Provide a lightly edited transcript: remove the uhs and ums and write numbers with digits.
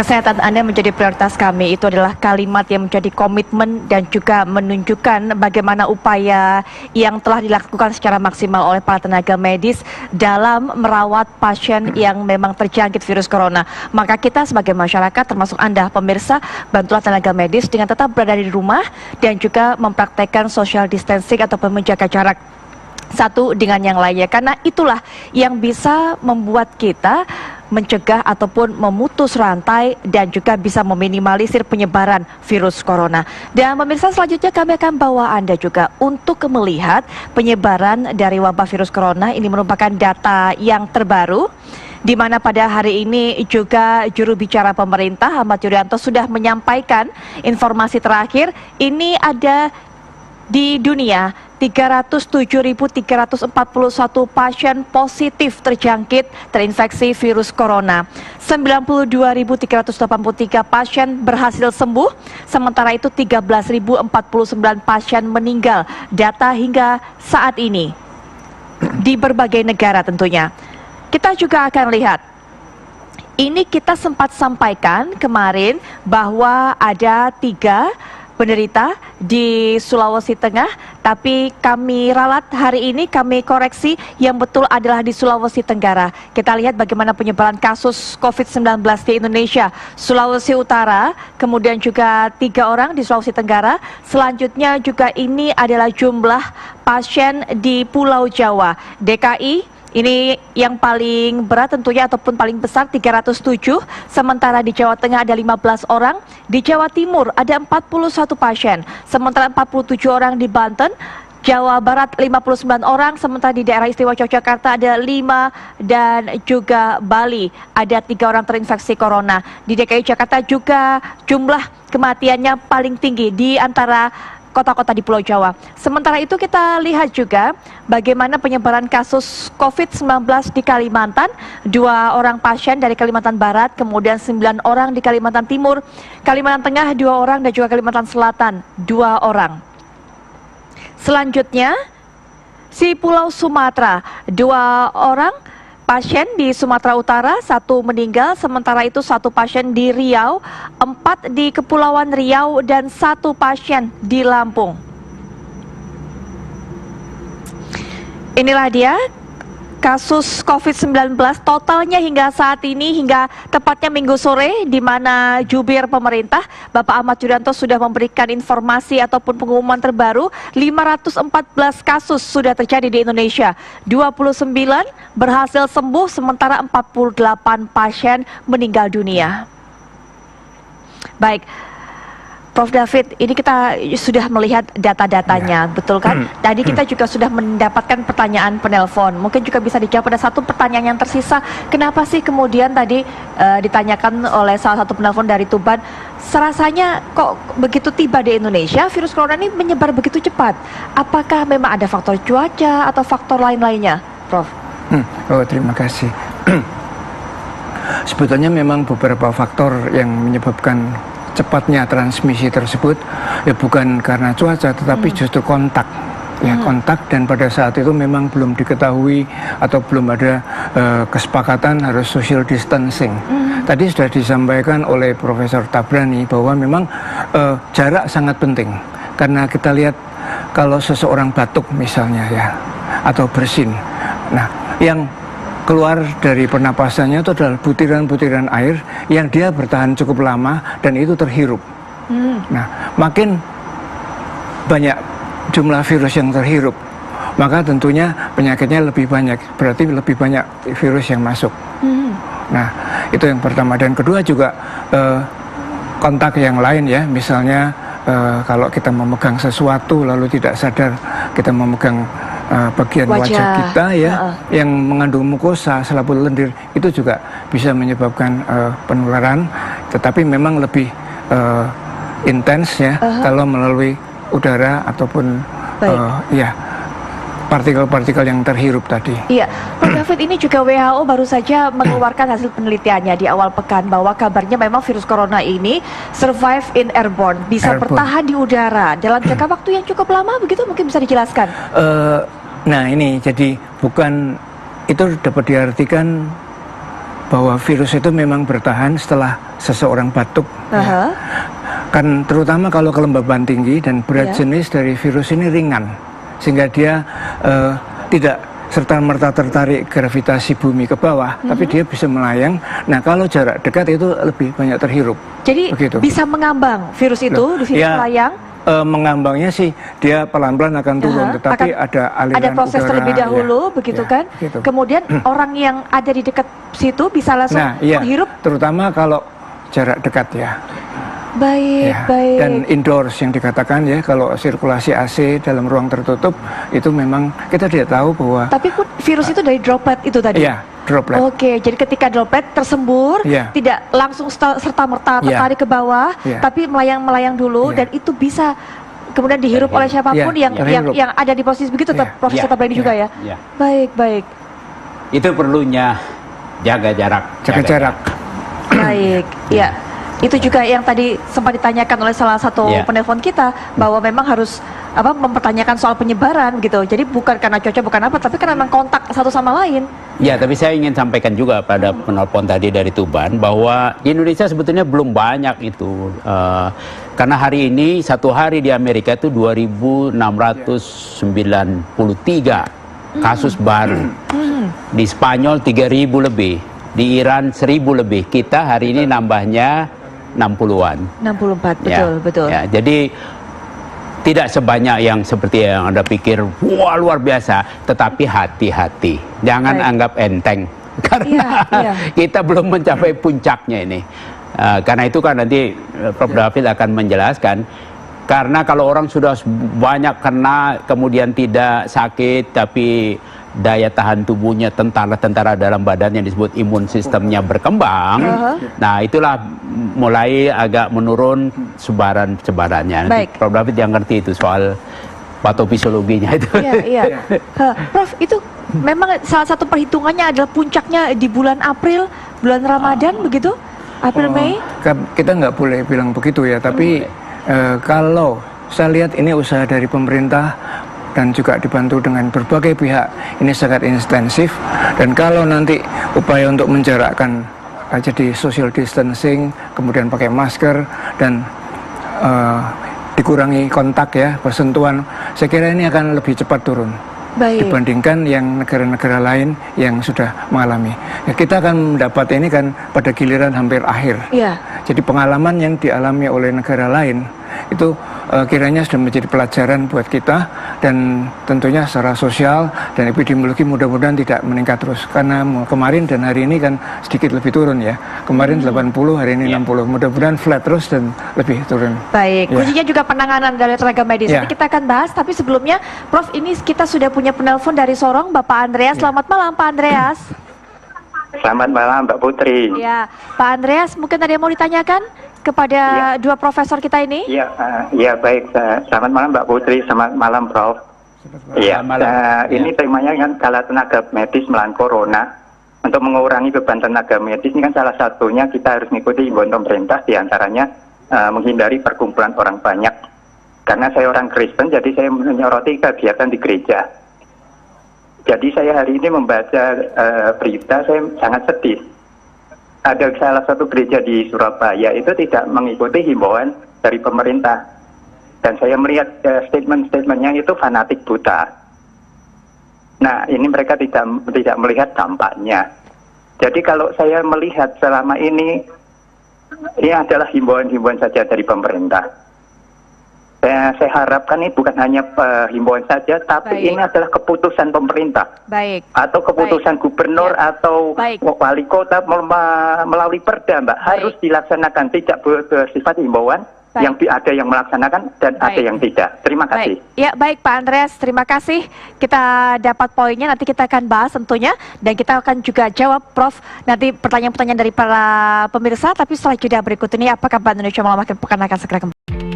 Kesehatan Anda menjadi prioritas kami. Itu adalah kalimat yang menjadi komitmen dan juga menunjukkan bagaimana upaya yang telah dilakukan secara maksimal oleh para tenaga medis dalam merawat pasien yang memang terjangkit virus corona. Maka kita sebagai masyarakat, termasuk Anda pemirsa, bantulah tenaga medis dengan tetap berada di rumah dan juga mempraktekkan social distancing ataupun menjaga jarak satu dengan yang lainnya, karena itulah yang bisa membuat kita mencegah ataupun memutus rantai dan juga bisa meminimalisir penyebaran virus corona. Dan pemirsa, selanjutnya kami akan bawa Anda juga untuk melihat penyebaran dari wabah virus corona. Ini merupakan data yang terbaru, di mana pada hari ini juga juru bicara pemerintah Ahmad Yuryanto sudah menyampaikan informasi terakhir. Ini ada di dunia 307.341 pasien positif terjangkit terinfeksi virus corona. 92.383 pasien berhasil sembuh, sementara itu 13.049 pasien meninggal. Data hingga saat ini di berbagai negara tentunya. Kita juga akan lihat, ini kita sempat sampaikan kemarin bahwa ada 3 penderita di Sulawesi Tengah, tapi kami ralat hari ini, kami koreksi, yang betul adalah di Sulawesi Tenggara. Kita lihat bagaimana penyebaran kasus COVID-19 di Indonesia. Sulawesi Utara, kemudian juga 3 orang di Sulawesi Tenggara. Selanjutnya juga ini adalah jumlah pasien di Pulau Jawa. DKI ini yang paling berat tentunya ataupun paling besar 307, sementara di Jawa Tengah ada 15 orang, di Jawa Timur ada 41 pasien, sementara 47 orang di Banten, Jawa Barat 59 orang, sementara di daerah istimewa Yogyakarta ada 5 dan juga Bali ada 3 orang terinfeksi corona. Di DKI Jakarta juga jumlah kematiannya paling tinggi di antara kota-kota di Pulau Jawa. Sementara itu kita lihat juga bagaimana penyebaran kasus COVID-19 di Kalimantan. 2 orang pasien dari Kalimantan Barat, kemudian 9 orang di Kalimantan Timur, Kalimantan Tengah 2 orang dan juga Kalimantan Selatan 2 orang. Selanjutnya si Pulau Sumatera, 2 orang pasien di Sumatera Utara, 1 meninggal, sementara itu 1 pasien di Riau, 4 di Kepulauan Riau, dan 1 pasien di Lampung. Inilah dia kasus COVID-19 totalnya hingga saat ini, hingga tepatnya Minggu sore, di mana jubir pemerintah Bapak Ahmad Yuryanto sudah memberikan informasi ataupun pengumuman terbaru. 514 kasus sudah terjadi di Indonesia, 29 berhasil sembuh, sementara 48 pasien meninggal dunia. Baik, Prof. David, ini kita sudah melihat data-datanya, betul kan? Tadi kita juga sudah mendapatkan pertanyaan penelpon. Mungkin juga bisa dijawab. Ada satu pertanyaan yang tersisa. Kenapa sih kemudian tadi ditanyakan oleh salah satu penelpon dari Tuban, serasanya kok begitu tiba di Indonesia, virus corona ini menyebar begitu cepat? Apakah memang ada faktor cuaca atau faktor lain-lainnya, Prof? Oh, terima kasih. Sebetulnya memang beberapa faktor yang menyebabkan cepatnya transmisi tersebut, ya bukan karena cuaca, tetapi justru kontak. Ya, kontak, dan pada saat itu memang belum diketahui atau belum ada kesepakatan harus social distancing. Tadi sudah disampaikan oleh Profesor Tabrani bahwa memang jarak sangat penting, karena kita lihat kalau seseorang batuk misalnya ya, atau bersin, nah yang keluar dari pernapasannya itu adalah butiran-butiran air yang dia bertahan cukup lama dan itu terhirup. Nah, makin banyak jumlah virus yang terhirup, maka tentunya penyakitnya lebih banyak, berarti lebih banyak virus yang masuk. Nah, itu yang pertama. Dan kedua juga kontak yang lain ya, misalnya kalau kita memegang sesuatu lalu tidak sadar kita memegang bagian wajah kita ya, yang mengandung mukosa, selaput lendir, itu juga bisa menyebabkan penularan, tetapi memang lebih intens ya kalau melalui udara ataupun ya partikel-partikel yang terhirup tadi. Iya, Prof. David, ini juga WHO baru saja mengeluarkan hasil penelitiannya di awal pekan bahwa kabarnya memang virus corona ini survive in airborne, bisa bertahan di udara dalam jangka waktu yang cukup lama, begitu mungkin bisa dijelaskan? Nah ini jadi bukan, itu dapat diartikan bahwa virus itu memang bertahan setelah seseorang batuk. Ya. Kan terutama kalau kelembaban tinggi dan berat jenis dari virus ini ringan, sehingga dia tidak serta-merta tertarik gravitasi bumi ke bawah, tapi dia bisa melayang. Nah, kalau jarak dekat itu lebih banyak terhirup. Jadi begitu. Bisa mengambang virus itu, virus melayang? Mengambangnya sih dia pelan-pelan akan turun, tetapi ada aliran ada proses udara, terlebih dahulu, begitu kan? Gitu. Kemudian orang yang ada di dekat situ bisa langsung menghirup? Terutama kalau jarak dekat ya. Baik, baik. Dan indoors yang dikatakan ya, kalau sirkulasi AC dalam ruang tertutup itu memang kita tidak tahu bahwa. Tapi virus itu dari droplet itu tadi? Iya, droplet. Oke, jadi ketika droplet tersembur, tidak langsung serta-merta tertarik ke bawah, tapi melayang-melayang dulu, dan itu bisa kemudian dihirup oleh siapapun yang ada di posisi begitu, Profesor Tabrani juga ya? Baik, baik. Itu perlunya jaga jarak. Jaga jarak. Baik, ya. Itu juga yang tadi sempat ditanyakan oleh salah satu penelpon kita, bahwa memang harus mempertanyakan soal penyebaran gitu. Jadi bukan karena cuaca, bukan apa, tapi karena memang kontak satu sama lain. Ya, tapi saya ingin sampaikan juga pada penelpon tadi dari Tuban bahwa di Indonesia sebetulnya belum banyak itu. Karena hari ini satu hari di Amerika itu 2.693 kasus baru. Di Spanyol 3.000 lebih. Di Iran 1.000 lebih. Kita hari ini nambahnya 60-an. 64, betul. Ya, jadi tidak sebanyak yang seperti yang Anda pikir, wah luar biasa, tetapi hati-hati. Jangan anggap enteng. Karena kita belum mencapai puncaknya ini. Karena itu kan nanti Prof. David akan menjelaskan. Karena kalau orang sudah banyak kena, kemudian tidak sakit, tapi daya tahan tubuhnya, tentara-tentara dalam badannya disebut imun sistemnya berkembang, nah itulah mulai agak menurun sebarannya. Nanti Prof. David yang ngerti itu soal patofisiologinya itu. Iya. Prof, itu memang salah satu perhitungannya adalah puncaknya di bulan April, bulan Ramadan begitu? April, Mei? Kita nggak boleh bilang begitu ya, tapi kalau saya lihat ini usaha dari pemerintah dan juga dibantu dengan berbagai pihak, ini sangat intensif. Dan kalau nanti upaya untuk menjarakkan jadi social distancing, kemudian pakai masker dan dikurangi kontak ya, bersentuhan, saya kira ini akan lebih cepat turun dibandingkan yang negara-negara lain yang sudah mengalami. Ya, kita akan mendapat ini kan pada giliran hampir akhir. Jadi pengalaman yang dialami oleh negara lain itu kiranya sudah menjadi pelajaran buat kita, dan tentunya secara sosial dan epidemiologi mudah-mudahan tidak meningkat terus, karena kemarin dan hari ini kan sedikit lebih turun ya. Kemarin 80, hari ini 60. Mudah-mudahan flat terus dan lebih turun. Baik, kuncinya juga penanganan dari tenaga medis. Nanti kita akan bahas, tapi sebelumnya Prof, ini kita sudah punya penelpon dari Sorong, Bapak Andreas. Selamat malam Pak Andreas. Selamat malam Mbak Putri. Ya, Pak Andreas, mungkin ada yang mau ditanyakan kepada dua profesor kita ini? Iya, baik. Selamat malam Mbak Putri, selamat malam Prof. Iya, ini temanya kan kalau tenaga medis melawan corona. Untuk mengurangi beban tenaga medis ini kan salah satunya kita harus mengikuti imbauan pemerintah, diantaranya menghindari perkumpulan orang banyak. Karena saya orang Kristen, jadi saya menyoroti kegiatan di gereja. Jadi saya hari ini membaca berita, saya sangat sedih. Ada salah satu gereja di Surabaya itu tidak mengikuti himbauan dari pemerintah, dan saya melihat statement-statementnya itu fanatik buta. Nah, ini mereka tidak melihat dampaknya. Jadi kalau saya melihat selama ini adalah himbauan-himbauan saja dari pemerintah. Saya harapkan ini bukan hanya himbauan saja, tapi ini adalah keputusan pemerintah. Atau keputusan gubernur atau wali kota melalui perda, Mbak. Harus dilaksanakan, tidak bersifat himbauan. Yang ada yang melaksanakan dan ada yang tidak. Terima kasih. Ya, baik Pak Andreas, terima kasih. Kita dapat poinnya, nanti kita akan bahas tentunya, dan kita akan juga jawab Prof nanti pertanyaan-pertanyaan dari para pemirsa. Tapi setelah jeda berikut ini, apakah Bank Indonesia Malam akan segera kembali?